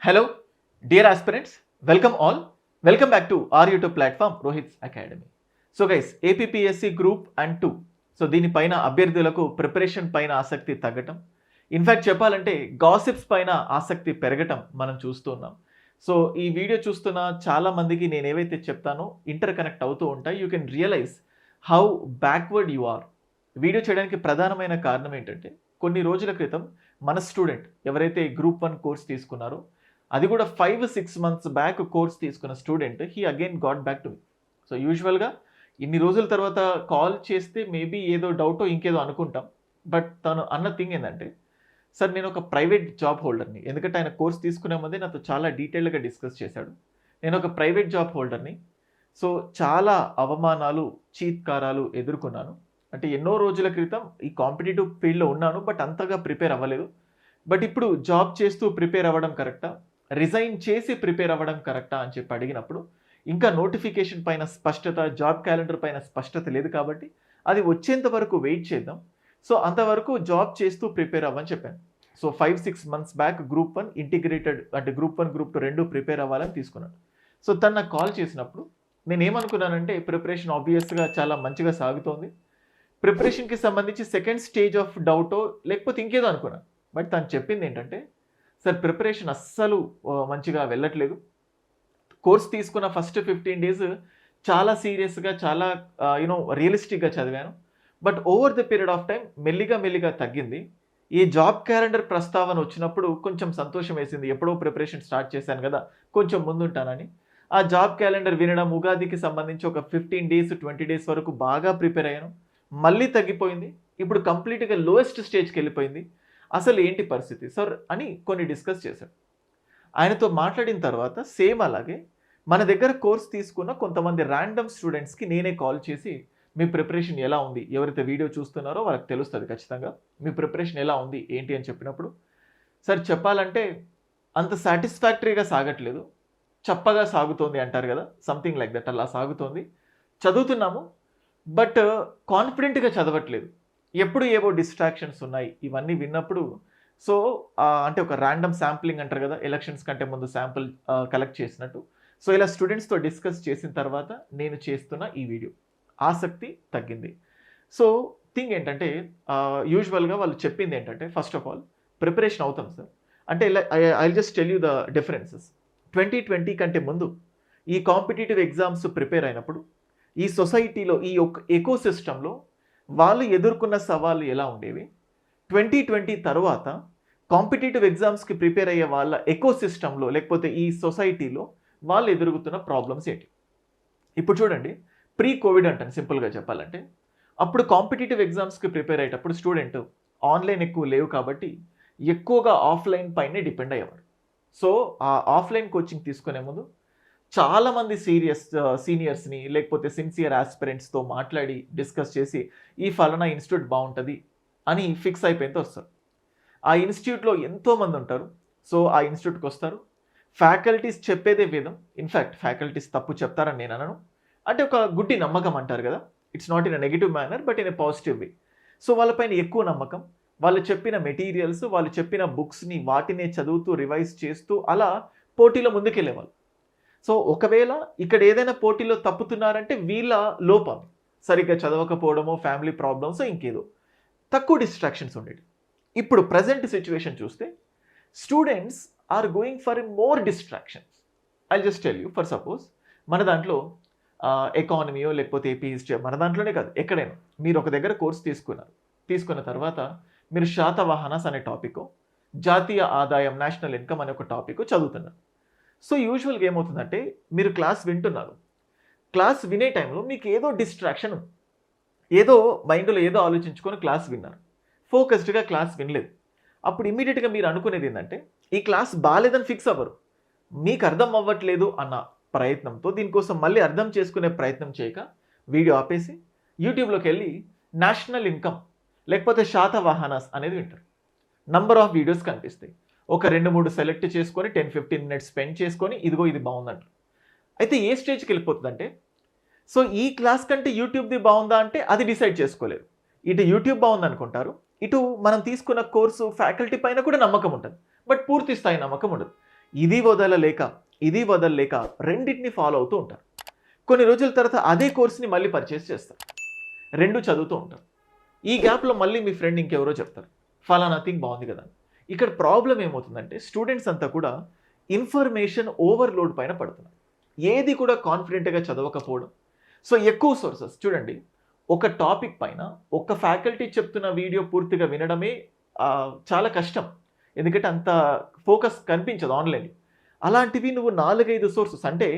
Hello, dear aspirants. Welcome all. Welcome back to our YouTube platform, Rohit's Academy. So guys, APPSC Group and 2. So దీనిపైన అభ్యర్థులకు preparation పైన ఆసక్తి తగ్గటం, in fact చెప్పాలంటే gossips పైన ఆసక్తి పెరగటం మనం చూస్తున్నాం. సో ఈ వీడియో చూస్తున్న చాలా మందికి నేను ఏవైతే చెప్తానో ఇంటర్ కనెక్ట్ అవుతూ ఉంటాయి. You can realise how backward you are. Video చేయడానికి ప్రధానమైన కారణం ఏంటంటే కొన్ని రోజుల క్రితం మన స్టూడెంట్ ఎవరైతే గ్రూప్ 1 కోర్స్ తీసుకున్నారో, అది కూడా 5-6 మంత్స్ బ్యాక్ కోర్స్ తీసుకున్న student he again got back to me. So యూజువల్గా ఇన్ని రోజుల తర్వాత కాల్ చేస్తే మేబీ ఏదో డౌటో ఇంకేదో అనుకుంటాం. బట్ తను అన్న థింగ్ ఏంటంటే, సార్ నేను ఒక ప్రైవేట్ జాబ్ హోల్డర్ని, ఎందుకంటే ఆయన కోర్స్ తీసుకునే ముందే నాతో చాలా డీటెయిల్గా డిస్కస్ చేశాడు. నేను ఒక ప్రైవేట్ జాబ్ హోల్డర్ని, సో చాలా అవమానాలు చీత్కారాలు ఎదుర్కొన్నాను. అంటే ఎన్నో రోజుల క్రితం ఈ కాంపిటేటివ్ ఫీల్డ్లో ఉన్నాను, బట్ అంతగా ప్రిపేర్ అవ్వలేదు. బట్ ఇప్పుడు జాబ్ చేస్తూ ప్రిపేర్ అవ్వడం కరెక్టా, రిజైన్ చేసి ప్రిపేర్ అవ్వడం కరెక్టా అని చెప్పి అడిగినప్పుడు, ఇంకా నోటిఫికేషన్ పైన స్పష్టత, జాబ్ క్యాలెండర్ పైన స్పష్టత లేదు కాబట్టి అది వచ్చేంత వరకు వెయిట్ చేద్దాం. సో అంతవరకు జాబ్ చేస్తూ ప్రిపేర్ అవ్వని చెప్పాను. So 5-6 months back group 1 integrated, అంటే గ్రూప్ 1 గ్రూప్ 2 రెండు ప్రిపేర్ అవ్వాలని తీసుకున్నాను. సో తను నాకు కాల్ చేసినప్పుడు నేను ఏమనుకున్నానంటే, ప్రిపరేషన్ ఆబ్వియస్గా చాలా మంచిగా సాగుతోంది, ప్రిపరేషన్కి సంబంధించి సెకండ్ స్టేజ్ ఆఫ్ డౌటో లేకపోతే ఇంకేదో అనుకున్నాను. బట్ తను చెప్పింది ఏంటంటే, సార్ ప్రిపరేషన్ అస్సలు మంచిగా వెళ్ళట్లేదు. కోర్స్ తీసుకున్న ఫస్ట్ 15 డేస్ చాలా సీరియస్గా, చాలా రియలిస్టిక్గా చదివాను. But over the period of time మెల్లిగా తగ్గింది. ఈ జాబ్ క్యాలెండర్ ప్రస్తావన వచ్చినప్పుడు కొంచెం సంతోషం వేసింది. ఎప్పుడో ప్రిపరేషన్ స్టార్ట్ చేశాను కదా, కొంచెం ముందుంటానని. ఆ జాబ్ క్యాలెండర్ వినడం, ఉగాదికి సంబంధించి ఒక 15 డేస్ 20 డేస్ వరకు బాగా ప్రిపేర్ అయ్యాను. మళ్ళీ తగ్గిపోయింది. ఇప్పుడు కంప్లీట్గా లోయెస్ట్ స్టేజ్కి వెళ్ళిపోయింది. అసలు ఏంటి పరిస్థితి సార్ అని కొన్ని డిస్కస్ చేశాడు. ఆయనతో మాట్లాడిన తర్వాత సేమ్ అలాగే మన దగ్గర కోర్స్ తీసుకున్న కొంతమంది ర్యాండమ్ స్టూడెంట్స్కి నేనే కాల్ చేసి, మీ ప్రిపరేషన్ ఎలా ఉంది, ఎవరైతే వీడియో చూస్తున్నారో వాళ్ళకి తెలుస్తుంది ఖచ్చితంగా మీ ప్రిపరేషన్ ఎలా ఉంది ఏంటి అని చెప్పినప్పుడు, సార్ చెప్పాలంటే అంత సాటిస్ఫాక్టరీగా సాగట్లేదు, చప్పగా సాగుతోంది అంటారు కదా, సంథింగ్ లైక్ దట్, అలా సాగుతోంది. చదువుతున్నాము బట్ కాన్ఫిడెంట్గా చదవట్లేదు, ఎప్పుడు ఏవో డిస్ట్రాక్షన్స్ ఉన్నాయి. ఇవన్నీ విన్నప్పుడు సో అంటే ఒక ర్యాండమ్ శాంప్లింగ్ అంటారు కదా, ఎలక్షన్స్ కంటే ముందు శాంపుల్ కలెక్ట్ చేసినట్టు. సో ఇలా స్టూడెంట్స్తో డిస్కస్ చేసిన తర్వాత నేను చేస్తున్న ఈ వీడియో ఆసక్తి తగ్గింది. సో థింగ్ ఏంటంటే, యూజువల్గా వాళ్ళు చెప్పింది ఏంటంటే, ఫస్ట్ ఆఫ్ ఆల్ ప్రిపరేషన్ అవుతాం సార్ అంటే, I just tell you the differences. 2020 కంటే ముందు ఈ కాంపిటేటివ్ ఎగ్జామ్స్ ప్రిపేర్ అయినప్పుడు ఈ సొసైటీలో, ఈ ఎకో సిస్టంలో వాళ్ళు ఎదుర్కొన్న సవాళ్ళు ఎలా ఉండేవి, 2020 తర్వాత కాంపిటేటివ్ ఎగ్జామ్స్కి ప్రిపేర్ అయ్యే వాళ్ళ ఎకో సిస్టంలో లేకపోతే ఈ సొసైటీలో వాళ్ళు ఎదుర్కొతున్న ప్రాబ్లమ్స్ ఏంటి. ఇప్పుడు చూడండి, ప్రీ కోవిడ్ అంటాను సింపుల్గా చెప్పాలంటే, అప్పుడు కాంపిటేటివ్ ఎగ్జామ్స్కి ప్రిపేర్ అయ్యేటప్పుడు స్టూడెంట్ ఆన్లైన్ ఎక్కువ లేవు కాబట్టి ఎక్కువగా ఆఫ్లైన్ పైనే డిపెండ్ అయ్యేవారు. సో ఆ ఆఫ్లైన్ కోచింగ్ తీసుకునే ముందు చాలామంది సీనియర్స్ని లేకపోతే సిన్సియర్ ఆస్పిరెంట్స్తో మాట్లాడి డిస్కస్ చేసి, ఈ ఫలానా ఇన్స్టిట్యూట్ బాగుంటుంది అని ఫిక్స్ అయిపోయితే వస్తారు. ఆ ఇన్స్టిట్యూట్లో ఎంతోమంది ఉంటారు. సో ఆ ఇన్స్టిట్యూట్కి వస్తారు, ఫ్యాకల్టీస్ చెప్పేదే వేదం. ఇన్ఫ్యాక్ట్ ఫ్యాకల్టీస్ తప్పు చెప్తారని నేను అనను, అంటే ఒక గుడ్డి నమ్మకం అంటారు కదా, it's not in a negative manner but in a positive way. So వాళ్ళపైన ఎక్కువ నమ్మకం, వాళ్ళు చెప్పిన మెటీరియల్స్, వాళ్ళు చెప్పిన బుక్స్ని వాటినే చదువుతూ రివైజ్ చేస్తూ అలా పోటీలో ముందుకెళ్ళేవాళ్ళు. సో ఒకవేళ ఇక్కడ ఏదైనా పోటీలో తప్పుతున్నారంటే వీళ్ళ లోపం, సరిగ్గా చదవకపోవడమో, ఫ్యామిలీ ప్రాబ్లమ్స్, ఇంకేదో తక్కువ డిస్ట్రాక్షన్స్ ఉండేవి. ఇప్పుడు ప్రజెంట్ సిచ్యువేషన్ చూస్తే students are going for more distractions. I just tell you, for suppose మన దాంట్లో ఎకానమీయో లేకపోతే ఏపీ హిస్టరీ, మన దాంట్లోనే కాదు ఎక్కడైనా, మీరు ఒక దగ్గర కోర్స్ తీసుకున్న తర్వాత మీరు శాతవాహనాస్ అనే టాపిక్, జాతీయ ఆదాయం, నేషనల్ ఇన్కమ్ అనే ఒక టాపిక్ చదువుతున్నారు. సో యూజువల్గా ఏమవుతుందంటే, మీరు క్లాస్ వింటున్నారు, క్లాస్ వినే టైంలో మీకు ఏదో డిస్ట్రాక్షన్ ఉంది, ఏదో మైండ్లో ఏదో ఆలోచించుకొని క్లాస్ విన్నారు, ఫోకస్డ్గా క్లాస్ వినలేదు. అప్పుడు ఇమ్మీడియట్గా మీరు అనుకునేది ఏంటంటే, ఈ క్లాస్ బాగాలేదని ఫిక్స్ అవ్వరు, మీకు అర్థం అవ్వట్లేదు అన్న ప్రయత్నంతో, దీనికోసం మళ్ళీ అర్థం చేసుకునే ప్రయత్నం చేయక వీడియో ఆపేసి యూట్యూబ్లోకి వెళ్ళి నేషనల్ ఇన్కమ్ లేకపోతే శాతవాహనాస్ అనేది వింటారు. నంబర్ ఆఫ్ వీడియోస్ కనిపిస్తాయి, ఒక 2-3 సెలెక్ట్ చేసుకొని 10-15 మినిట్స్ స్పెండ్ చేసుకొని, ఇదిగో ఇది బాగుందంట. అయితే ఏ స్టేజ్కి వెళ్ళిపోతుందంటే, సో ఈ క్లాస్ కంటే యూట్యూబ్ది బాగుందా అంటే అది డిసైడ్ చేసుకోలేదు. ఇటు యూట్యూబ్ బాగుంది అనుకుంటారు, ఇటు మనం తీసుకున్న కోర్సు ఫ్యాకల్టీ పైన కూడా నమ్మకం ఉంటుంది, బట్ పూర్తి స్థాయి నమ్మకం ఉండదు. ఇది వదలలేక ఇది వదలలేక రెండింటిని ఫాలో అవుతూ ఉంటారు. కొన్ని రోజుల తర్వాత అదే కోర్స్ని మళ్ళీ పర్చేస్ చేస్తారు, రెండు చదువుతూ ఉంటారు. ఈ గ్యాప్లో మళ్ళీ మీ ఫ్రెండ్ ఇంకెవరో చెప్తారు ఫలానా థింగ్ బాగుంది కదా. ఇక్కడ ప్రాబ్లం ఏమవుతుందంటే స్టూడెంట్స్ అంతా కూడా ఇన్ఫర్మేషన్ ఓవర్లోడ్ పైన పడుతున్నారు, ఏది కూడా కాన్ఫిడెంట్గా చదవకపోవడం. సో ఎక్కువ సోర్సెస్ చూడండి, ఒక టాపిక్ పైన ఒక ఫ్యాకల్టీ చెప్తున్న వీడియో పూర్తిగా వినడమే చాలా కష్టం, ఎందుకంటే అంత ఫోకస్ కనిపించదు ఆన్లైన్. అలాంటివి నువ్వు 4-5 సోర్సెస్, అంటే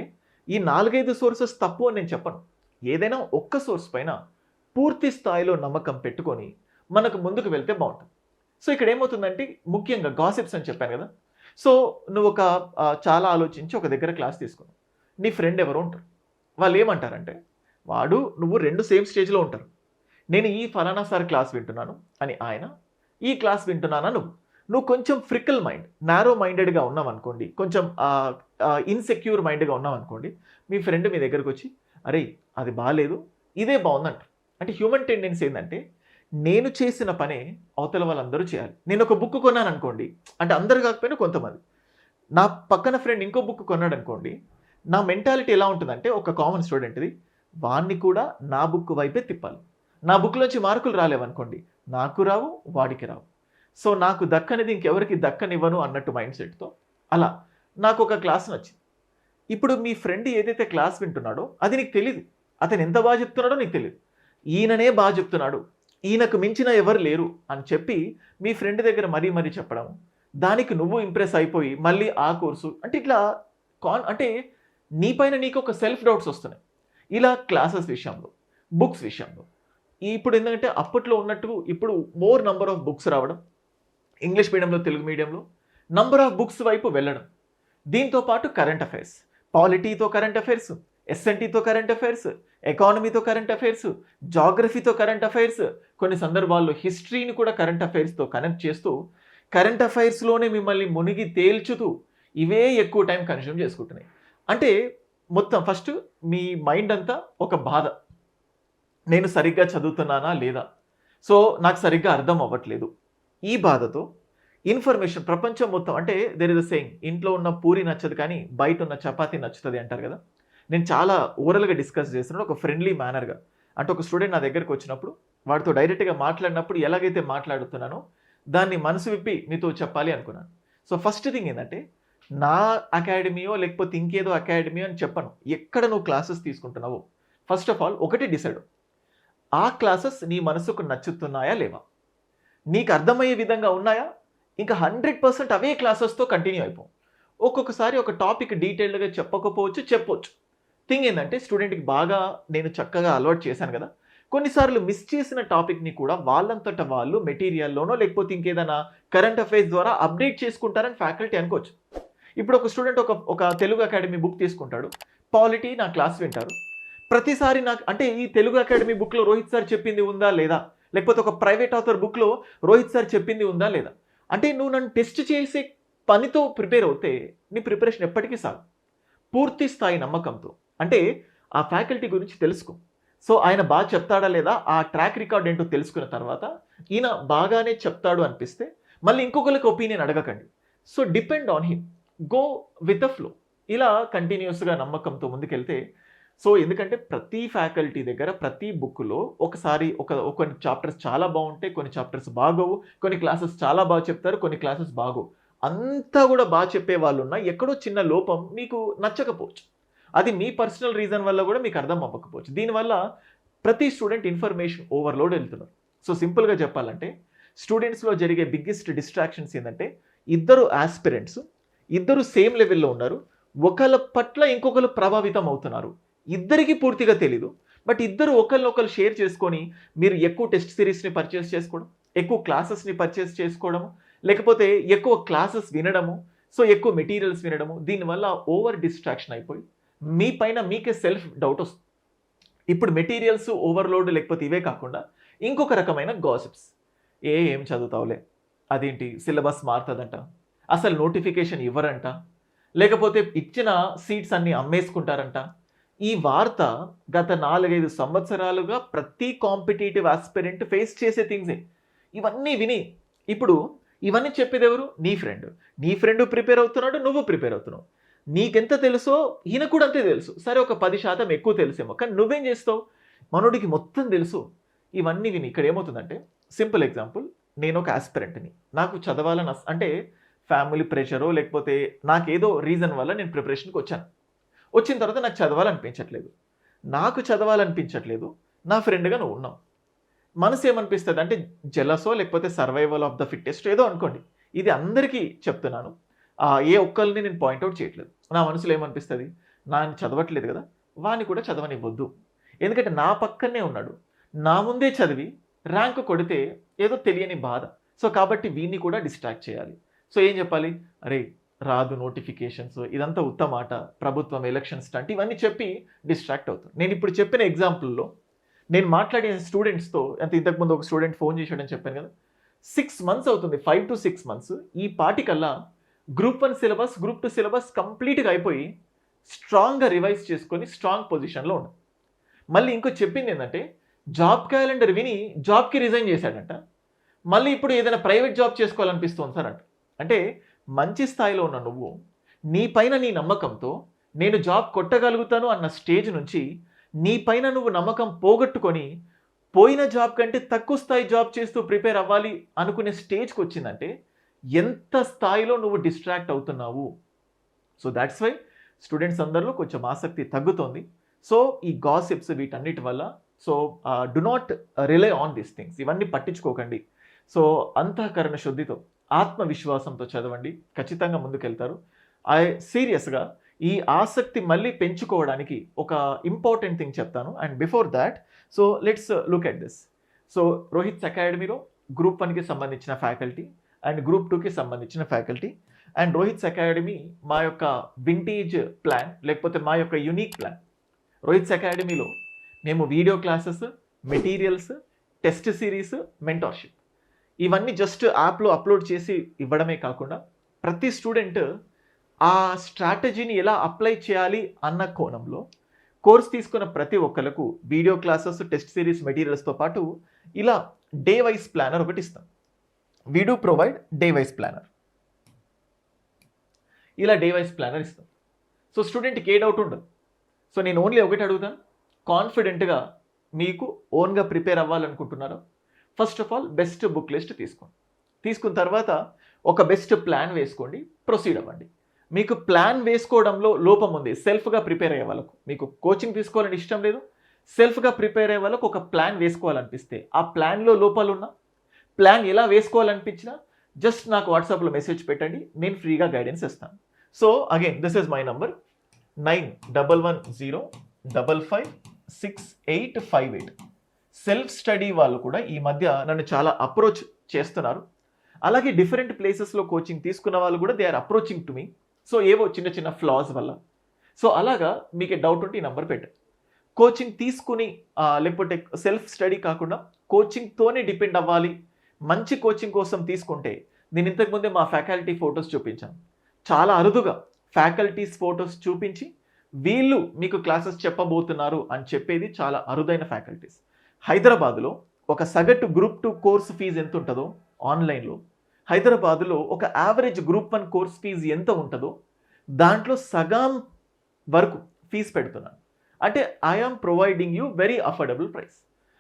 ఈ 4-5 సోర్సెస్ తప్పు అని నేను చెప్పను. ఏదైనా ఒక్క సోర్స్ పైన పూర్తి స్థాయిలో నమ్మకం పెట్టుకొని మనకు ముందుకు వెళ్తే బాగుంటుంది. సో ఇక్కడ ఏమవుతుందంటే ముఖ్యంగా గాసిప్స్ అని చెప్పాను కదా. సో నువ్వు ఒక చాలా ఆలోచించి ఒక దగ్గర క్లాస్ తీసుకున్నావు, నీ ఫ్రెండ్ ఎవరో ఉంటారు, వాళ్ళు ఏమంటారంటే వాడు నువ్వు రెండు సేమ్ స్టేజ్లో ఉంటారు. నేను ఈ ఫలానా సార్ క్లాస్ వింటున్నాను అని ఆయన, ఈ క్లాస్ వింటున్నానా నువ్వు కొంచెం ఫ్రికల్ మైండ్, నారో మైండెడ్గా ఉన్నావు అనుకోండి, కొంచెం ఇన్సెక్యూర్ మైండ్గా ఉన్నావు అనుకోండి, మీ ఫ్రెండ్ మీ దగ్గరకు వచ్చి అరే అది బాగాలేదు ఇదే బాగుందంట. అంటే హ్యూమన్ టెండెన్సీ ఏంటంటే నేను చేసిన పనే అవతల వాళ్ళందరూ చేయాలి. నేను ఒక బుక్ కొన్నాను అనుకోండి, అంటే అందరు కాకపోయినా కొంతమంది, నా పక్కన ఫ్రెండ్ ఇంకో బుక్ కొన్నాడు అనుకోండి, నా మెంటాలిటీ ఎలా ఉంటుందంటే ఒక కామన్ స్టూడెంట్ది, వాడిని కూడా నా బుక్ వైపే తిప్పాలి. నా బుక్లోంచి మార్కులు రాలేవనుకోండి, నాకు రావు వాడికి రావు, సో నాకు దక్కనిది ఇంకెవరికి దక్కనివ్వను అన్నట్టు మైండ్ సెట్తో అలా నాకు ఒక క్లాస్ నచ్చింది. ఇప్పుడు మీ ఫ్రెండ్ ఏదైతే క్లాస్ వింటున్నాడో అది నీకు తెలియదు, అతను ఎంత బాగా చెప్తున్నాడో నీకు తెలియదు, ఈయననే బాగా చెప్తున్నాడు, ఈయనకు మించిన ఎవరు లేరు అని చెప్పి మీ ఫ్రెండ్ దగ్గర మరీ చెప్పడం, దానికి నువ్వు ఇంప్రెస్ అయిపోయి మళ్ళీ ఆ కోర్సు అంటే ఇట్లా అంటే నీపైన నీకు ఒక సెల్ఫ్ డౌట్స్ వస్తున్నాయి. ఇలా క్లాసెస్ విషయంలో, బుక్స్ విషయంలో ఇప్పుడు ఎందుకంటే అప్పట్లో ఉన్నట్టు ఇప్పుడు మోర్ నంబర్ ఆఫ్ బుక్స్ రావడం, ఇంగ్లీష్ మీడియంలో తెలుగు మీడియంలో నంబర్ ఆఫ్ బుక్స్ వైపు వెళ్ళడం, దీంతో పాటు కరెంట్ అఫైర్స్, పాలిటీతో కరెంట్ అఫైర్స్, ఎస్ఎన్టీతో కరెంట్ అఫైర్స్, ఎకానమీతో కరెంట్ అఫైర్స్, జాగ్రఫీతో కరెంట్ అఫైర్స్, కొన్ని సందర్భాల్లో హిస్టరీని కూడా కరెంట్ అఫైర్స్తో కనెక్ట్ చేస్తూ కరెంట్ అఫైర్స్లోనే మిమ్మల్ని మునిగి తేల్చుతూ ఇవే ఎక్కువ టైం కన్జ్యూమ్ చేసుకుంటున్నాయి. అంటే మొత్తం ఫస్ట్ మీ మైండ్ అంతా ఒక బాధ, నేను సరిగ్గా చదువుతున్నానా లేదా, సో నాకు సరిగ్గా అర్థం అవ్వట్లేదు. ఈ బాధతో ఇన్ఫర్మేషన్ ప్రపంచం మొత్తం, అంటే దెర్ ఇస్ అ సేయింగ్, ఇంట్లో ఉన్న పూరి నచ్చదు కానీ బయట ఉన్న చపాతీ నచ్చుతుంది అంటారు కదా. నేను చాలా ఓరల్గా డిస్కస్ చేస్తున్నాను ఒక ఫ్రెండ్లీ మేనర్గా. అంటే ఒక స్టూడెంట్ నా దగ్గరికి వచ్చినప్పుడు వాడితో డైరెక్ట్గా మాట్లాడినప్పుడు ఎలాగైతే మాట్లాడుతున్నానో దాన్ని మనసు విప్పి మీతో చెప్పాలి అనుకున్నాను. సో ఫస్ట్ థింగ్ ఏంటంటే నా అకాడమీయో లేకపోతే ఇంకేదో అకాడమీ అని చెప్పను, ఎక్కడ నువ్వు క్లాసెస్ తీసుకుంటున్నావో ఫస్ట్ ఆఫ్ ఆల్ ఒకటి డిసైడ్, ఆ క్లాసెస్ నీ మనసుకు నచ్చుతున్నాయా లేవా, నీకు అర్థమయ్యే విధంగా ఉన్నాయా, ఇంకా 100% అవే క్లాసెస్తో కంటిన్యూ అయిపో. ఒక్కొక్కసారి ఒక టాపిక్ డీటెయిల్డ్గా చెప్పొచ్చు. థింగ్ ఏంటంటే స్టూడెంట్కి బాగా నేను చక్కగా అలవాటు చేశాను కదా, కొన్నిసార్లు మిస్ చేసిన టాపిక్ని కూడా వాళ్ళంతట వాళ్ళు మెటీరియల్లోనో లేకపోతే ఇంకేదైనా కరెంట్ అఫైర్స్ ద్వారా అప్డేట్ చేసుకుంటారని ఫ్యాకల్టీ అనుకోవచ్చు. ఇప్పుడు ఒక స్టూడెంట్ ఒక తెలుగు అకాడమీ బుక్ తీసుకుంటాడు, పాలిటీ నా క్లాస్ వింటారు, ప్రతిసారి నాకు అంటే ఈ తెలుగు అకాడమీ బుక్లో రోహిత్ సార్ చెప్పింది ఉందా లేదా, లేకపోతే ఒక ప్రైవేట్ ఆథర్ బుక్లో రోహిత్ సార్ చెప్పింది ఉందా లేదా, అంటే నువ్వు నన్ను టెస్ట్ చేసే పనితో ప్రిపేర్ అవుతే నీ ప్రిపరేషన్ ఎప్పటికీ సాగు. పూర్తి స్థాయి నమ్మకంతో, అంటే ఆ ఫ్యాకల్టీ గురించి తెలుసుకో, సో ఆయన బాగా చెప్తాడా లేదా ఆ ట్రాక్ రికార్డ్ ఏంటో తెలుసుకున్న తర్వాత ఈయన బాగానే చెప్తాడు అనిపిస్తే మళ్ళీ ఇంకొకరికి ఒపీనియన్ అడగకండి. So depend on him, go with the flow, ఇలా కంటిన్యూస్గా నమ్మకంతో ముందుకెళ్తే. సో ఎందుకంటే ప్రతి ఫ్యాకల్టీ దగ్గర ప్రతి బుక్లో ఒకసారి కొన్ని చాప్టర్స్ చాలా బాగుంటాయి, కొన్ని చాప్టర్స్ బాగోవు, కొన్ని క్లాసెస్ చాలా బాగా చెప్తారు, కొన్ని క్లాసెస్ బాగోవు. అంతా కూడా బాగా చెప్పే వాళ్ళు ఉన్నా ఎక్కడో చిన్న లోపం మీకు నచ్చకపోవచ్చు, అది మీ పర్సనల్ రీజన్ వల్ల కూడా మీకు అర్థం అవ్వకపోవచ్చు. దీనివల్ల ప్రతి స్టూడెంట్ ఇన్ఫర్మేషన్ ఓవర్లోడ్ వెళ్తున్నారు. సో సింపుల్గా చెప్పాలంటే స్టూడెంట్స్లో జరిగే బిగ్గెస్ట్ డిస్ట్రాక్షన్స్ ఏంటంటే ఇద్దరు ఆస్పిరెంట్స్, ఇద్దరు సేమ్ లెవెల్లో ఉన్నారు, ఒకళ్ళ పట్ల ఇంకొకరు ప్రభావితం అవుతున్నారు, ఇద్దరికి పూర్తిగా తెలీదు, బట్ ఇద్దరు ఒకరినొకరు షేర్ చేసుకొని మీరు ఎక్కువ టెస్ట్ సిరీస్ని పర్చేస్ చేసుకోవడం, ఎక్కువ క్లాసెస్ని పర్చేస్ చేసుకోవడము, లేకపోతే ఎక్కువ క్లాసెస్ వినడము, సో ఎక్కువ మెటీరియల్స్ వినడము, దీనివల్ల ఓవర్ డిస్ట్రాక్షన్ అయిపోయి మీ పైన మీకే సెల్ఫ్ డౌట్ వస్తుంది. ఇప్పుడు మెటీరియల్స్ ఓవర్లోడ్ లేకపోతే ఇవే కాకుండా ఇంకొక రకమైన గాసిప్స్, ఏం చదువుతావులే, అదేంటి సిలబస్ మారుతుందంట, అసలు నోటిఫికేషన్ ఇవ్వరంట, లేకపోతే ఇచ్చిన సీట్స్ అన్నీ అమ్మేసుకుంటారంట. ఈ వార్త గత 4-5 సంవత్సరాలుగా ప్రతి కాంపిటేటివ్ ఆస్పిరెంట్ ఫేస్ చేసే థింగ్సే. ఇవన్నీ విని ఇప్పుడు ఇవన్నీ చెప్పేది ఎవరు? నీ ఫ్రెండ్. నీ ఫ్రెండ్ ప్రిపేర్ అవుతున్నాడు, నువ్వు ప్రిపేర్ అవుతున్నావు. నీకెంత తెలుసో ఈయనకు కూడా అంతే తెలుసు. సరే ఒక 10% ఎక్కువ తెలుసేమో. కానీ నువ్వేం చేస్తావు? మనోడికి మొత్తం తెలుసు. ఇవన్నీ విని ఇక్కడ ఏమవుతుందంటే సింపుల్ ఎగ్జాంపుల్, నేను ఒక ఆస్పిరెంట్‌ని. నాకు చదవాలని అంటే ఫ్యామిలీ ప్రెషరో లేకపోతే నాకేదో రీజన్ వల్ల నేను ప్రిపరేషన్‌కి వచ్చాను. వచ్చిన తర్వాత నాకు చదవాలనిపించట్లేదు. నాకు చదవాలనిపించట్లేదు. నా ఫ్రెండ్‌గా నువ్వు ఉన్నావు. మనసు ఏమనిపిస్తది అంటే జెలసో లేకపోతే సర్వైవల్ ఆఫ్ ద ఫిట్టెస్ట్ ఏదో అనుకోండి. ఇది అందరికీ చెప్తున్నాను. ఏ ఒక్కళ్ళని నేను పాయింట్ ఔట్ చేయట్లేదు. నా మనసులో ఏమనిపిస్తది? నాను చదవట్లేదు కదా! వాడిని కూడా చదవనివ్వొద్దు. ఎందుకంటే నా పక్కనే ఉన్నాడు. నా ముందే చదివి ర్యాంక్ కొడితే ఏదో తెలియని బాధ. సో, కాబట్టి వీడిని కూడా డిస్ట్రాక్ట్ చేయాలి. సో, ఏం చెప్పాలి? అరేయ్! రాదు నోటిఫికేషన్స్ ఇదంతా ఉత్త మాట. ప్రభుత్వం ఎలక్షన్స్ స్టంట్ ఇవన్నీ చెప్పి డిస్ట్రాక్ట్ అవుతాను. నేను ఇప్పుడు చెప్పిన ఎగ్జాంపుల్‌లో నేను మాట్లాడిన స్టూడెంట్స్‌తో అంటే ఇంతకుముందు ఒక స్టూడెంట్ ఫోన్ చేశాడని చెప్పాను కదా! 6 మంత్స్ అవుతుంది. 5-6 మంత్స్. ఈ పాటికల్లా గ్రూప్ 1 సిలబస్, గ్రూప్ 2 సిలబస్ కంప్లీట్‌గా అయిపోయి స్ట్రాంగ్‌గా రివైజ్ చేసుకొని స్ట్రాంగ్ పొజిషన్‌లో ఉన్నాడు. మళ్ళీ ఇంకో చెప్పిందేందంటే జాబ్ క్యాలెండర్ విని జాబ్‌కి రిజైన్ చేశాడంట. మళ్ళీ ఇప్పుడు ఏదైనా ప్రైవేట్ జాబ్ చేసుకోవాలనిపిస్తుంది సార్ అంట. అంటే మంచి స్థాయిలో ఉన్న నువ్వు నీ పైన నీ నమ్మకంతో నేను జాబ్ కొట్టగలుగుతాను అన్న స్టేజ్ నుంచి నీ పైన నువ్వు నమ్మకం పోగొట్టుకొని పోయిన జాబ్ కంటే తక్కువ స్థాయి జాబ్ చేస్తూ ప్రిపేర్ అవ్వాలి అనుకునే స్టేజ్‌కి వచ్చిందంటే ఎంత స్థాయిలో నువ్వు డిస్ట్రాక్ట్ అవుతున్నావు. సో దాట్స్ వై స్టూడెంట్స్ అందరిలో కొంచెం ఆసక్తి తగ్గుతోంది. సో ఈ గాసిప్స్ వీటన్నిటి వల్ల so do not rely on these things. ఇవన్నీ పట్టించుకోకండి. సో అంతఃకరణ శుద్ధితో ఆత్మవిశ్వాసంతో చదవండి. ఖచ్చితంగా ముందుకెళ్తారు. సీరియస్‌గా ఈ ఆసక్తి మళ్ళీ పెంచుకోవడానికి ఒక ఇంపార్టెంట్ థింగ్ చెప్తాను. And before that so let's look at this. So Rohit's అకాడమీలో గ్రూప్ 1కి సంబంధించిన ఫ్యాకల్టీ అండ్ గ్రూప్ 2కి సంబంధించిన ఫ్యాకల్టీ అండ్ రోహిత్స్ అకాడమీ మా యొక్క వింటేజ్ ప్లాన్ లేకపోతే మా యొక్క యూనిక్ ప్లాన్. రోహిత్స్ అకాడమీలో మేము video classes, materials, test series, mentorship ఇవన్నీ జస్ట్ యాప్లో అప్లోడ్ చేసి ఇవ్వడమే కాకుండా ప్రతి స్టూడెంట్ ఆ స్ట్రాటజీని ఎలా అప్లై చేయాలి అన్న కోణంలో కోర్స్ తీసుకున్న ప్రతి ఒక్కరికి వీడియో క్లాసెస్, టెస్ట్ సిరీస్, మెటీరియల్స్తో పాటు ఇలా డే వైజ్ ప్లానర్ ఒకటి ఇస్తాం. We do provide day wise planner. ఇలా డే వైజ్ ప్లానర్ ఇస్తాం. సో స్టూడెంట్కి ఏ డౌట్ ఉండదు. సో నేను ఓన్లీ ఒకటి అడుగుతాను, కాన్ఫిడెంట్గా మీకు ఓన్గా ప్రిపేర్ అవ్వాలనుకుంటున్నారో first of all best book list తీసుకోండి. తీసుకున్న తర్వాత ఒక బెస్ట్ ప్లాన్ వేసుకోండి, ప్రొసీడ్ అవ్వండి. మీకు ప్లాన్ వేసుకోవడంలో లోపం ఉంది. సెల్ఫ్గా ప్రిపేర్ అయ్యే వాళ్ళకు, మీకు కోచింగ్ తీసుకోవాలని ఇష్టం లేదు, సెల్ఫ్గా ప్రిపేర్ అయ్యే వాళ్ళకు ఒక ప్లాన్ వేసుకోవాలనిపిస్తే ఆ ప్లాన్లో లోపాలు ఉన్నా ప్లాన్ ఎలా వేసుకోవాలనిపించినా జస్ట్ నాకు వాట్సాప్లో మెసేజ్ పెట్టండి, నేను ఫ్రీగా గైడెన్స్ ఇస్తాను. So again this is my number 9110556858. Self study వాళ్ళు కూడా ఈ మధ్య నన్ను చాలా అప్రోచ్ చేస్తున్నారు. అలాగే డిఫరెంట్ ప్లేసెస్లో కోచింగ్ తీసుకున్న వాళ్ళు కూడా they are approaching to me. So ఏవో చిన్న చిన్న ఫ్లాస్ వల్ల. సో అలాగా మీకు డౌట్ ఉంటే ఈ నెంబర్ పెట్టండి. కోచింగ్ తీసుకుని లేకపోతే సెల్ఫ్ స్టడీ కాకుండా కోచింగ్తోనే డిపెండ్ అవ్వాలి, మంచి కోచింగ్ కోసం తీసుకుంటే నేను ఇంతకుముందే మా ఫ్యాకల్టీ ఫొటోస్ చూపించాను. చాలా అరుదుగా ఫ్యాకల్టీస్ ఫొటోస్ చూపించి వీళ్ళు మీకు క్లాసెస్ చెప్పబోతున్నారు అని చెప్పేది చాలా అరుదైన ఫ్యాకల్టీస్. హైదరాబాద్లో ఒక సగటు గ్రూప్ 2 కోర్సు ఫీజు ఎంత ఉంటుందో ఆన్లైన్లో, హైదరాబాద్లో ఒక యావరేజ్ గ్రూప్ 1 కోర్స్ ఫీజు ఎంత ఉంటుందో దాంట్లో సగం వరకు ఫీజు పెడుతున్నాను. అంటే I am providing you very affordable price.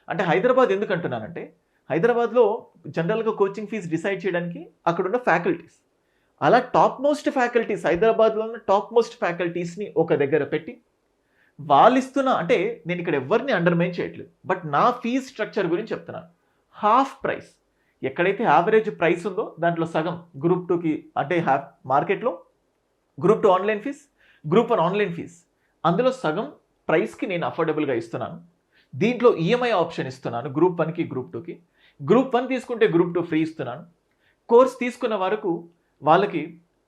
అంటే హైదరాబాద్ ఎందుకు అంటున్నానంటే హైదరాబాద్లో జనరల్గా కోచింగ్ ఫీజు డిసైడ్ చేయడానికి అక్కడున్న ఫ్యాకల్టీస్, అలా టాప్ మోస్ట్ ఫ్యాకల్టీస్, హైదరాబాద్లో ఉన్న టాప్ మోస్ట్ ఫ్యాకల్టీస్ని ఒక దగ్గర పెట్టి వాళ్ళు ఇస్తున్న, అంటే నేను ఇక్కడ ఎవరిని అండర్మైన్ చేయట్లేదు, బట్ నా ఫీజ్ స్ట్రక్చర్ గురించి చెప్తున్నాను. హాఫ్ ప్రైస్, ఎక్కడైతే యావరేజ్ ప్రైస్ ఉందో దాంట్లో సగం గ్రూప్ 2కి, అంటే మార్కెట్లో group 2 online fees, group 1 online fees, అందులో సగం ప్రైస్కి నేను అఫోర్డబుల్గా ఇస్తున్నాను. దీంట్లో ఈఎంఐ ఆప్షన్ ఇస్తున్నాను గ్రూప్ 1కి, గ్రూప్ 2కి. గ్రూప్ 1 తీసుకుంటే గ్రూప్ 2 ఫ్రీ ఇస్తున్నాను. కోర్స్ తీసుకున్న వరకు వాళ్ళకి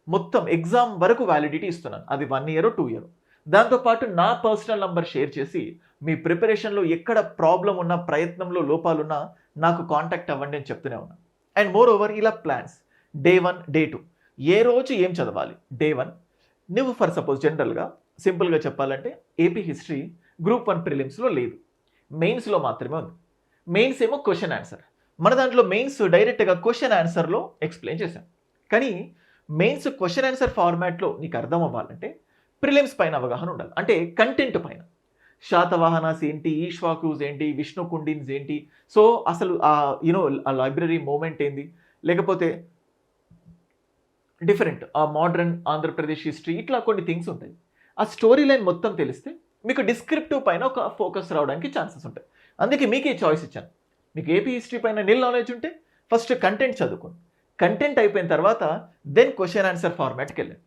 మొత్తం ఎగ్జామ్ వరకు వ్యాలిడిటీ ఇస్తున్నాను, అది 1 ఇయర్ 2 ఇయర్. దాంతోపాటు నా పర్సనల్ నంబర్ షేర్ చేసి మీ ప్రిపరేషన్లో ఎక్కడ ప్రాబ్లం ఉన్నా, ప్రయత్నంలో లోపాలున్నా నాకు కాంటాక్ట్ అవ్వండి అని చెప్తూనే ఉన్నాను. అండ్ మోర్ ఓవర్ ఇలా ప్లాన్స్ డే 1, డే 2 ఏ రోజు ఏం చదవాలి. డే 1 నువ్వు ఫర్ సపోజ్ జనరల్గా సింపుల్గా చెప్పాలంటే ఏపీ హిస్టరీ గ్రూప్ 1 ప్రిలిమ్స్లో లేదు, మెయిన్స్లో మాత్రమే ఉంది. మెయిన్స్ ఏమో క్వశ్చన్ ఆన్సర్. మన దాంట్లో మెయిన్స్ డైరెక్ట్గా క్వశ్చన్ ఆన్సర్లో ఎక్స్ప్లెయిన్ చేశాం. కానీ మెయిన్స్ క్వశ్చన్ ఆన్సర్ ఫార్మాట్లో నీకు అర్థం అవ్వాలంటే ప్రిలిమ్స్ పైన అవగాహన ఉండాలి. అంటే కంటెంట్ పైన శాతవాహనాస్ ఏంటి, ఈశ్వాక్యూస్ ఏంటి, విష్ణు కుండిన్స్ ఏంటి, సో అసలు ఆ లైబ్రరీ మూమెంట్ ఏంది, లేకపోతే డిఫరెంట్ ఆ మోడర్న్ ఆంధ్రప్రదేశ్ హిస్టరీ, ఇట్లా కొన్ని థింగ్స్ ఉంటాయి. ఆ స్టోరీ లైన్ మొత్తం తెలిస్తే మీకు డిస్క్రిప్టివ్ పైన ఒక ఫోకస్ రావడానికి ఛాన్సెస్ ఉంటాయి. అందుకే మీకు ఈ చాయిస్ ఇచ్చాను. మీకు ఏపీ హిస్టరీ పైన నిల్ నాలెడ్జ్ ఉంటే ఫస్ట్ కంటెంట్ చదువుకోండి. కంటెంట్ అయిపోయిన తర్వాత దెన్ క్వశ్చన్ ఆన్సర్ ఫార్మాట్కి వెళ్ళండి.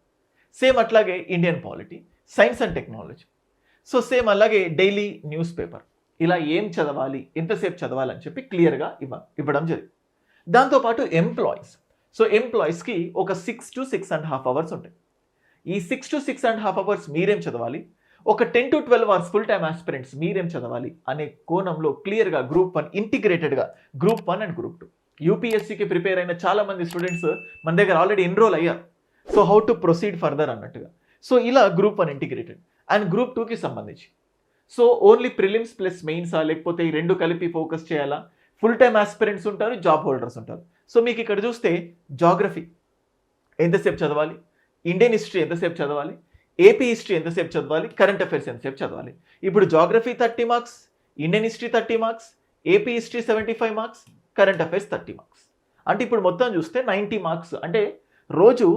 సేమ్ అట్లాగే Indian polity, science and technology, so same అలాగే డైలీ న్యూస్ పేపర్, ఇలా ఏం చదవాలి, ఎంతసేపు చదవాలని చెప్పి క్లియర్గా ఇవ్వడం జరిగింది. దాంతోపాటు ఎంప్లాయీస్, సో ఎంప్లాయీస్కి ఒక 6 to 6.5 అవర్స్ ఉంటాయి. ఈ 6 to 6.5 అవర్స్ మీరేం చదవాలి, ఒక 10 to 12 hours full time aspirants మీరేం చదవాలి అనే కోణంలో క్లియర్గా గ్రూప్ 1 ఇంటిగ్రేటెడ్గా గ్రూప్ 1 అండ్ గ్రూప్ 2 యూపీఎస్సీకి ప్రిపేర్ అయిన చాలా మంది స్టూడెంట్స్ మన దగ్గర ఆల్రెడీ ఎన్రోల్ అయ్యారు. So how to proceed further అన్నట్టుగా. సో ఇలా గ్రూప్ 1 ఇంటిగ్రేటెడ్ అండ్ గ్రూప్ 2కి సంబంధించి సో ఓన్లీ ప్రిలిమ్స్ ప్లస్ మెయిన్సా, లేకపోతే ఈ రెండు కలిపి ఫోకస్ చేయాలా, ఫుల్ టైమ్ ఆస్పిరెంట్స్ ఉంటారు, జాబ్ హోల్డర్స్ ఉంటారు. సో మీకు ఇక్కడ చూస్తే జాగ్రఫీ ఎంతసేపు చదవాలి, ఇండియన్ హిస్టరీ ఎంతసేపు చదవాలి, ఏపీ హిస్టరీ ఎంతసేపు చదవాలి, కరెంట్ అఫైర్స్ ఎంతసేపు చదవాలి. ఇప్పుడు geography 30 marks, Indian history 30 marks, AP history 75 marks, current affairs 30 marks. అంటే ఇప్పుడు మొత్తం చూస్తే 90 మార్క్స్, అంటే రోజు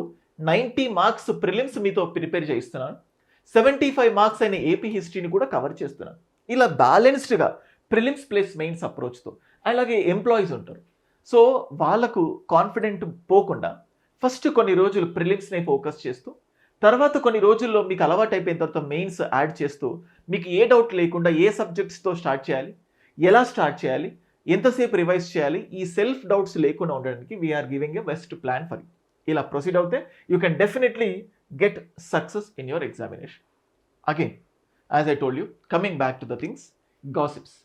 90 మార్క్స్ ప్రిలిమ్స్ మీతో ప్రిపేర్ చేయిస్తున్నాను, 75 మార్క్స్ అయిన ఏపీ హిస్టరీని కూడా కవర్ చేస్తున్నాను. ఇలా బ్యాలెన్స్డ్గా ప్రిలిమ్స్ ప్లస్ మెయిన్స్ అప్రోచ్తో. అలాగే ఎంప్లాయీస్ ఉంటారు, సో వాళ్ళకు కాన్ఫిడెంట్ పోకుండా ఫస్ట్ కొన్ని రోజులు ప్రిలిమ్స్ని ఫోకస్ చేస్తూ, తర్వాత కొన్ని రోజుల్లో మీకు అలవాటు అయిపోయిన తర్వాత మెయిన్స్ యాడ్ చేస్తూ, మీకు ఏ డౌట్ లేకుండా ఏ సబ్జెక్ట్స్తో స్టార్ట్ చేయాలి, ఎలా స్టార్ట్ చేయాలి, ఎంతసేపు రివైజ్ చేయాలి, ఈ సెల్ఫ్ డౌట్స్ లేకుండా ఉండడానికి we are giving a best plan for you. ఇలా ప్రొసీడ్ అవుతే you can definitely get success in your examination. Again as I told you, coming back to the things, gossips.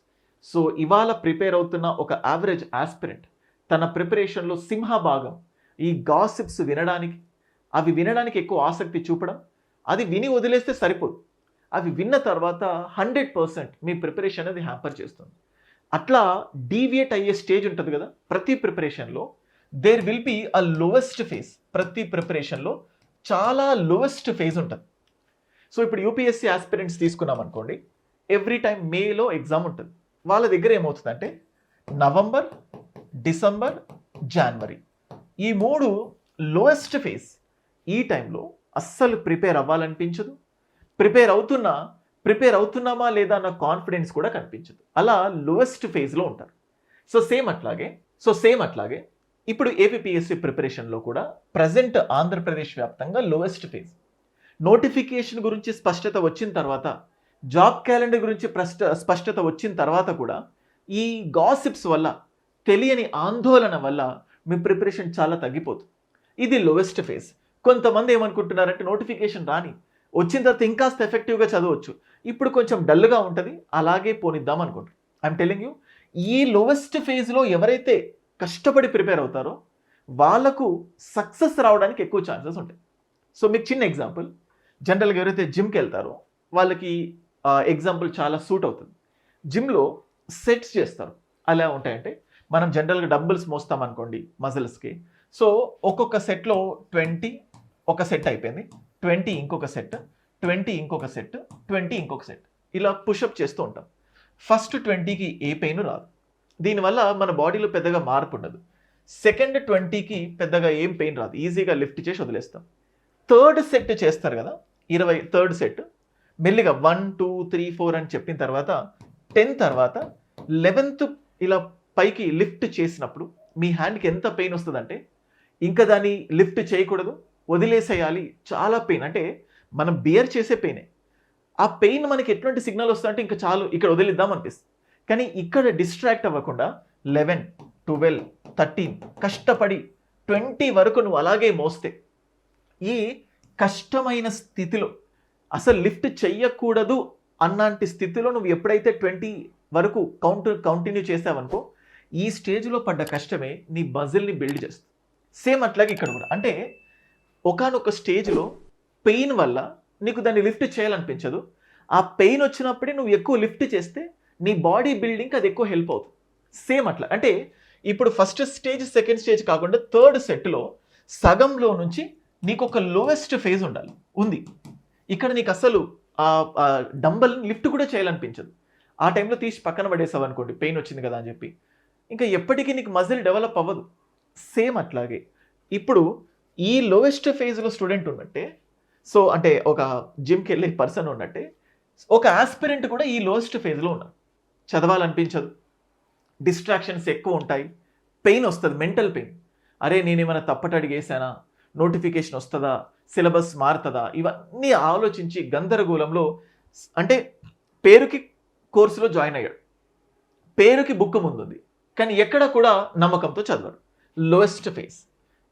So ఇవాళ prepare అవుతున్న ఒక average aspirant తన ప్రిపరేషన్లో సింహభాగం ఈ gossips వినడానికి ఎక్కువ ఆసక్తి చూపడం, అది విని వదిలేస్తే సరిపోదు, అవి విన్న తర్వాత 100% మీ ప్రిపరేషన్ అనేది హ్యాంపర్ చేస్తుంది. అట్లా డీవియేట్ అయ్యే స్టేజ్ ఉంటుంది కదా ప్రతి ప్రిపరేషన్లో, there will be a lowest phase. ప్రతి ప్రిపరేషన్లో చాలా లోవెస్ట్ ఫేజ్ ఉంటుంది. సో ఇప్పుడు యూపీఎస్సీ ఆస్పిరెంట్స్ తీసుకున్నాం అనుకోండి, ఎవ్రీ టైం మేలో ఎగ్జామ్ ఉంటుంది. వాళ్ళ దగ్గర ఏమవుతుందంటే నవంబర్, డిసెంబర్, జనవరి, ఈ 3 లోయెస్ట్ ఫేజ్. ఈ టైంలో అస్సలు ప్రిపేర్ అవ్వాలనిపించదు, ప్రిపేర్ అవుతున్నామా లేదా అన్న కాన్ఫిడెన్స్ కూడా కనిపించదు. అలా లోయెస్ట్ ఫేజ్లో ఉంటారు. సో సేమ్ అట్లాగే ఇప్పుడు ఏపీపీఎస్సీ ప్రిపరేషన్లో కూడా ప్రజెంట్ ఆంధ్రప్రదేశ్ వ్యాప్తంగా లోయెస్ట్ ఫేజ్. నోటిఫికేషన్ గురించి స్పష్టత వచ్చిన తర్వాత, జాబ్ క్యాలెండర్ గురించి స్పష్టత వచ్చిన తర్వాత కూడా ఈ గాసిప్స్ వల్ల, తెలియని ఆందోళన వల్ల మీ ప్రిపరేషన్ చాలా తగ్గిపోతుంది. ఇది లోయెస్ట్ ఫేజ్. కొంతమంది ఏమనుకుంటున్నారంటే నోటిఫికేషన్ వచ్చిన తర్వాత ఇంకాస్త ఎఫెక్టివ్గా చదవచ్చు, ఇప్పుడు కొంచెం డల్గా ఉంటుంది, అలాగే పోనిద్దాం అనుకుంటారు. ఐఎమ్ టెలింగ్ యూ, ఈ లోవెస్ట్ ఫేజ్లో ఎవరైతే కష్టపడి ప్రిపేర్ అవుతారో వాళ్ళకు సక్సెస్ రావడానికి ఎక్కువ ఛాన్సెస్ ఉంటాయి. సో మీకు చిన్న ఎగ్జాంపుల్, జనరల్గా ఎవరైతే జిమ్కి వెళ్తారో వాళ్ళకి ఎగ్జాంపుల్ చాలా సూట్ అవుతుంది. జిమ్లో సెట్స్ చేస్తారు. అలా ఉంటాయంటే మనం జనరల్గా డంబుల్స్ మోస్తాం అనుకోండి మజిల్స్కి, సో ఒక్కొక్క సెట్లో 20 ఒక సెట్ అయిపోయింది, 20 ఇంకొక సెట్, 20 ఇంకొక సెట్, 20 ఇంకొక సెట్, ఇలా పుషప్ చేస్తూ ఉంటాం. ఫస్ట్ 20కి ఏ పెయిన్ రాదు, దీనివల్ల మన బాడీలో పెద్దగా మార్పు ఉండదు. సెకండ్ 20కి పెద్దగా ఏం పెయిన్ రాదు, ఈజీగా లిఫ్ట్ చేసి వదిలేస్తాం. థర్డ్ సెట్ చేస్తారు కదా, 20 థర్డ్ సెట్ మెల్లిగా 1 2 3 4 అని చెప్పిన తర్వాత 10 తర్వాత 11th ఇలా పైకి లిఫ్ట్ చేసినప్పుడు మీ హ్యాండ్కి ఎంత పెయిన్ వస్తుందంటే ఇంకా దాన్ని లిఫ్ట్ చేయకూడదు, వదిలేసేయాలి, చాలా పెయిన్, అంటే మనం బియర్ చేసే పెయినే. ఆ పెయిన్ మనకి ఎటువంటి సిగ్నల్ వస్తుందంటే ఇంకా చాలు ఇక్కడ వదిలిద్దాం అనిపిస్తుంది. కానీ ఇక్కడ డిస్ట్రాక్ట్ అవ్వకుండా 11 12 13 కష్టపడి 20 వరకు నువ్వు అలాగే మోస్తే, ఈ కష్టమైన స్థితిలో అసలు లిఫ్ట్ చెయ్యకూడదు అన్నాంటి స్థితిలో నువ్వు ఎప్పుడైతే 20 వరకు కంటిన్యూ చేసావనుకో, ఈ స్టేజ్లో పడ్డ కష్టమే నీ మజిల్ని బిల్డ్ చేస్తుంది. సేమ్ అట్లాగే ఇక్కడ కూడా, అంటే ఒకానొక స్టేజ్లో పెయిన్ వల్ల నీకు దాన్ని లిఫ్ట్ చేయాలనిపించదు, ఆ పెయిన్ వచ్చినప్పుడే నువ్వు ఎక్కువ లిఫ్ట్ చేస్తే నీ బాడీ బిల్డింగ్కి అది ఎక్కువ హెల్ప్ అవుతుంది. సేమ్ అట్లా, అంటే ఇప్పుడు ఫస్ట్ స్టేజ్ సెకండ్ స్టేజ్ కాకుండా థర్డ్ సెట్లో సగంలో నుంచి నీకు ఒక లోయెస్ట్ ఫేజ్ ఉండాలి ఉంది. ఇక్కడ నీకు అసలు డంబల్ లిఫ్ట్ కూడా చేయాలనిపించదు. ఆ టైంలో తీసి పక్కన పడేసావు అనుకోండి, పెయిన్ వచ్చింది కదా అని చెప్పి, ఇంకా ఎప్పటికీ నీకు మజిల్ డెవలప్ అవ్వదు. సేమ్ అట్లాగే ఇప్పుడు ఈ లోయెస్ట్ ఫేజ్లో స్టూడెంట్ ఉన్నట్టే, సో అంటే ఒక జిమ్కి వెళ్ళే పర్సన్ ఉన్నట్టే ఒక ఆస్పిరెంట్ కూడా ఈ లోయెస్ట్ ఫేజ్లో ఉన్నారు. చదవాలనిపించదు, డిస్ట్రాక్షన్స్ ఎక్కువ ఉంటాయి, పెయిన్ వస్తుంది, మెంటల్ పెయిన్. అరే నేను ఏమైనా తప్పట అడిగేసానా, నోటిఫికేషన్ వస్తుందా, సిలబస్ మారుతుందా, ఇవన్నీ ఆలోచించి గందరగోళంలో, అంటే పేరుకి కోర్సులో జాయిన్ అయ్యాడు, పేరుకి బుక్ ముందుంది, కానీ ఎక్కడ కూడా నమ్మకంతో చదవరు. Lowest phase.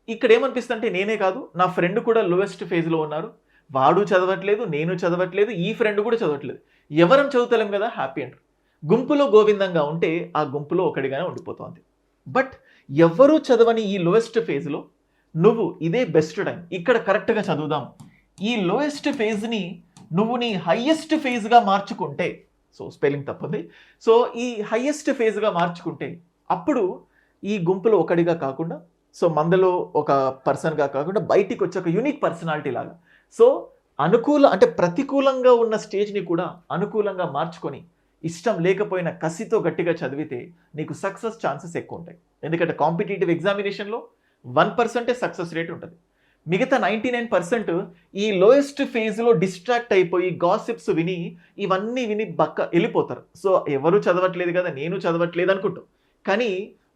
ఇక్కడ ఏమనిపిస్తుంది అంటే నేనే కాదు, నా ఫ్రెండ్ కూడా లోయెస్ట్ ఫేజ్లో ఉన్నారు, వాడు చదవట్లేదు, నేను చదవట్లేదు, ఈ ఫ్రెండ్ కూడా చదవట్లేదు, ఎవరం చదువుతలేం కదా, హ్యాపీ అంటారు. గుంపులో గోవిందంగా ఉంటే ఆ గుంపులో ఒకటిగానే ఉండిపోతుంది. బట్ ఎవరూ చదవని ఈ లోయెస్ట్ ఫేజ్లో నువ్వు ఇదే బెస్ట్ టైం, ఇక్కడ కరెక్ట్గా చదువుదాం, ఈ లోయెస్ట్ ఫేజ్ని నువ్వు నీ హయ్యెస్ట్ ఫేజ్గా మార్చుకుంటే, సో స్పెల్లింగ్ తప్పుంది, సో ఈ హయ్యెస్ట్ ఫేజ్గా మార్చుకుంటే అప్పుడు ఈ గుంపులో ఒకటిగా కాకుండా, సో మందలో ఒక పర్సన్గా కాకుండా బయటికి వచ్చి ఒక యూనిక్ పర్సనాలిటీ లాగా, సో అంటే ప్రతికూలంగా ఉన్న స్టేజ్ని కూడా అనుకూలంగా మార్చుకొని ఇష్టం లేకపోయినా కసితో గట్టిగా చదివితే నీకు సక్సెస్ ఛాన్సెస్ ఎక్కువ ఉంటాయి. ఎందుకంటే కాంపిటేటివ్ ఎగ్జామినేషన్లో 1% సక్సెస్ రేట్ ఉంటుంది. మిగతా 99% ఈ లోయెస్ట్ ఫేజ్లో డిస్ట్రాక్ట్ అయిపోయి గాసిప్స్ విని ఇవన్నీ విని వెళ్ళిపోతారు. సో ఎవరు చదవట్లేదు కదా, నేను చదవట్లేదు అనుకుంటావు, కానీ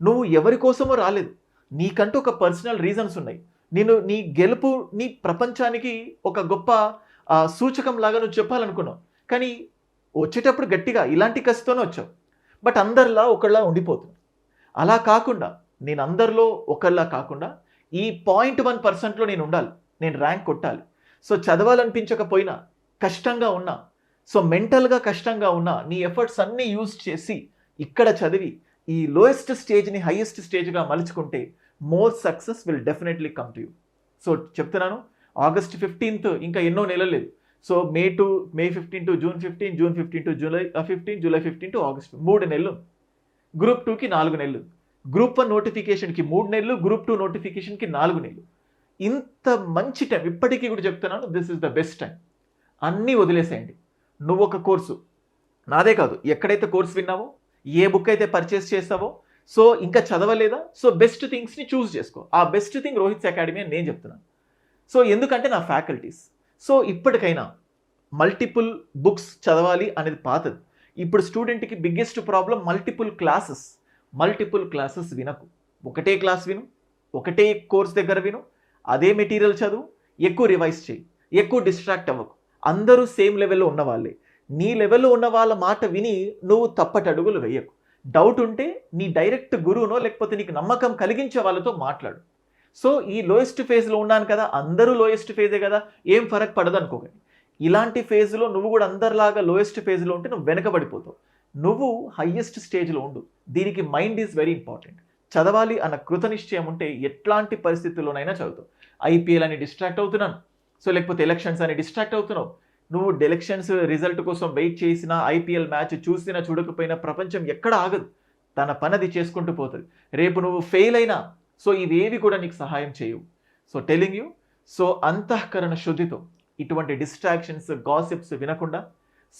నువ్వు ఎవరి కోసమో రాలేదు, నీకంటూ ఒక పర్సనల్ రీజన్స్ ఉన్నాయి. నీ గెలుపు నీ ప్రపంచానికి ఒక గొప్ప సూచకం లాగా నువ్వు చెప్పాలనుకున్నావు, కానీ వచ్చేటప్పుడు గట్టిగా ఇలాంటి కసితోనే వచ్చావు. బట్ అందరిలా ఒకళ్ళ ఉండిపోతుంది. అలా కాకుండా నేను అందరిలో ఒకళ్ళ కాకుండా ఈ 0.1%లో నేను ఉండాలి, నేను ర్యాంక్ కొట్టాలి. సో చదవాలనిపించకపోయినా, కష్టంగా ఉన్నా, సో మెంటల్గా కష్టంగా ఉన్నా, నీ ఎఫర్ట్స్ అన్నీ యూజ్ చేసి ఇక్కడ చదివి ఈ లోయెస్ట్ స్టేజ్ని హైయెస్ట్ స్టేజ్గా మలుచుకుంటే more success will definitely come to you. So చెప్తున్నాను, August 15th ఇంకా ఎన్నో నెలలు లేదు. So May 15 to June 15, June 15 to July 15, July 15 to August, 3 నెలలు. గ్రూప్ 2కి 4 నెలలు, గ్రూప్ 1 నోటిఫికేషన్కి 3 నెలలు, గ్రూప్ 2 నోటిఫికేషన్కి 4 నెలలు. ఇంత మంచి టైం, ఇప్పటికీ కూడా చెప్తున్నాను, this is the best time. అన్నీ వదిలేసేయండి. నువ్వు ఒక కోర్సు, నాదే కాదు, ఎక్కడైతే కోర్స్ విన్నావో, ఏ బుక్ అయితే పర్చేస్ చేస్తావో, సో ఇంకా చదవలేదా, సో బెస్ట్ థింగ్స్ని చూస్ చేసుకో. ఆ బెస్ట్ థింగ్ రోహిత్స్ అకాడమీ అని నేను చెప్తున్నాను. సో ఎందుకంటే నా ఫ్యాకల్టీస్. సో ఇప్పటికైనా మల్టిపుల్ బుక్స్ చదవాలి అనేది పాతది. ఇప్పుడు స్టూడెంట్కి బిగ్గెస్ట్ ప్రాబ్లం మల్టిపుల్ క్లాసెస్ వినకు. ఒకటే క్లాస్ విను, ఒకటే కోర్స్ దగ్గర విను, అదే మెటీరియల్ చదువు, ఎక్కువ రివైజ్ చేయి, ఎక్కువ డిస్ట్రాక్ట్ అవ్వకు. అందరూ సేమ్ లెవెల్లో ఉన్న వాళ్ళే. నీ లెవెల్లో ఉన్న వాళ్ళ మాట విని నువ్వు తప్పటడుగులు వేయకు. డౌట్ ఉంటే నీ డైరెక్ట్ గురువునో లేకపోతే నీకు నమ్మకం కలిగించే వాళ్ళతో మాట్లాడు. సో ఈ లోయెస్ట్ ఫేజ్లో ఉన్నాను కదా, అందరూ లోయెస్ట్ ఫేజే కదా, ఏం ఫరక్ పడదు అనుకోకండి. ఇలాంటి ఫేజ్లో నువ్వు కూడా అందరిలాగా లోయెస్ట్ ఫేజ్లో ఉంటే నువ్వు వెనకబడిపోతావు. నువ్వు హయ్యెస్ట్ స్టేజ్లో ఉండు. దీనికి మైండ్ ఈజ్ వెరీ ఇంపార్టెంట్. చదవాలి అన్న కృతనిశ్చయం ఉంటే ఎట్లాంటి పరిస్థితుల్లోనైనా చదువుతావు. ఐపీఎల్ అని డిస్ట్రాక్ట్ అవుతున్నాను, సో లేకపోతే ఎలక్షన్స్ అని డిస్ట్రాక్ట్ అవుతున్నావు. నువ్వు ఎలక్షన్స్ రిజల్ట్ కోసం వెయిట్ చేసినా, ఐపీఎల్ మ్యాచ్ చూసినా చూడకపోయినా ప్రపంచం ఎక్కడ ఆగదు, తన పనది చేసుకుంటూ పోతుంది. రేపు నువ్వు ఫెయిల్ అయినా, సో ఇవేవి కూడా నీకు సహాయం చేయవు. సో టెలింగ్ యూ, సో అంతఃకరణ శుద్ధితో ఇటువంటి డిస్ట్రాక్షన్స్, గాసిప్స్ వినకుండా,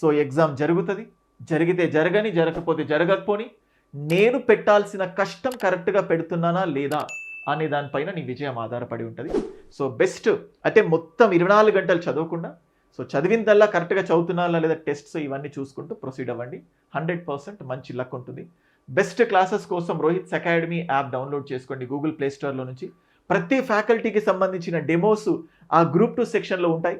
సో ఎగ్జామ్ జరుగుతుంది, జరిగితే జరగని, జరగకపోతే జరగకపోని, నేను పెట్టాల్సిన కష్టం కరెక్ట్గా పెడుతున్నానా లేదా అనే దానిపైన నీ విజయం ఆధారపడి ఉంటుంది. సో బెస్ట్ అంటే మొత్తం 24 గంటలు చదవకుండా, సో చదివిందల్లా కరెక్ట్గా చదువుతున్నారా లేదా టెస్ట్స్ ఇవన్నీ చూసుకుంటూ ప్రొసీడ్ అవ్వండి. 100% మంచి లక్ ఉంటుంది. బెస్ట్ క్లాసెస్ కోసం రోహిత్స్ అకాడమీ యాప్ డౌన్లోడ్ చేసుకోండి గూగుల్ ప్లే స్టోర్లో నుంచి. ప్రతి ఫ్యాకల్టీకి సంబంధించిన డెమోస్ ఆ గ్రూప్ 2 సెక్షన్లో ఉంటాయి.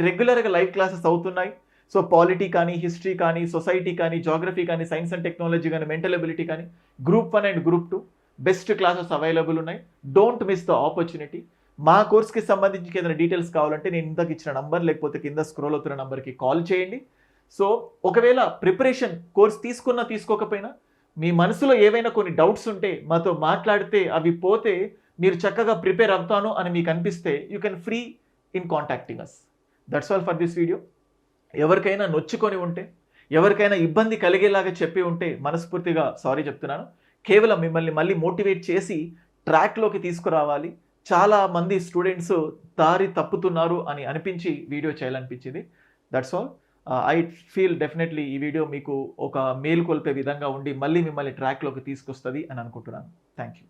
రెగ్యులర్గా లైవ్ క్లాసెస్ అవుతున్నాయి. సో పాలిటీ కానీ, హిస్టరీ కానీ, సొసైటీ కానీ, జాగ్రఫీ కానీ, సైన్స్ అండ్ టెక్నాలజీ కానీ, మెంటల్ ఎబిలిటీ కానీ, group 1 and group 2 best classes available ఉన్నాయి. Don't miss the opportunity. మా కోర్స్కి సంబంధించి ఏదైనా డీటెయిల్స్ కావాలంటే నేను ఇంతకు ఇచ్చిన నంబర్ లేకపోతే కింద స్క్రోల్ అవుతున్న నంబర్కి కాల్ చేయండి. సో ఒకవేళ ప్రిపరేషన్ కోర్స్ తీసుకోకపోయినా మీ మనసులో ఏవైనా కొన్ని డౌట్స్ ఉంటే మాతో మాట్లాడితే అవి పోతే మీరు చక్కగా ప్రిపేర్ అవుతాను అని మీకు అనిపిస్తే you can free in contacting us. That's all for this video. ఎవరికైనా నొచ్చుకొని ఉంటే, ఎవరికైనా ఇబ్బంది కలిగేలాగా చెప్పి ఉంటే మనస్ఫూర్తిగా సారీ చెప్తున్నాను. కేవలం మిమ్మల్ని మళ్ళీ మోటివేట్ చేసి ట్రాక్లోకి తీసుకురావాలి. చాలా మంది స్టూడెంట్స్ దారి తప్పుతున్నారు అని అనిపించి వీడియో చేయాలనిపించింది. That's all. I feel definitely ఈ వీడియో మీకు ఒక మేలుకొల్పే విధంగా ఉండి మళ్ళీ మిమ్మల్ని ట్రాక్లోకి తీసుకొస్తుంది అని అనుకుంటున్నాను. Thank you.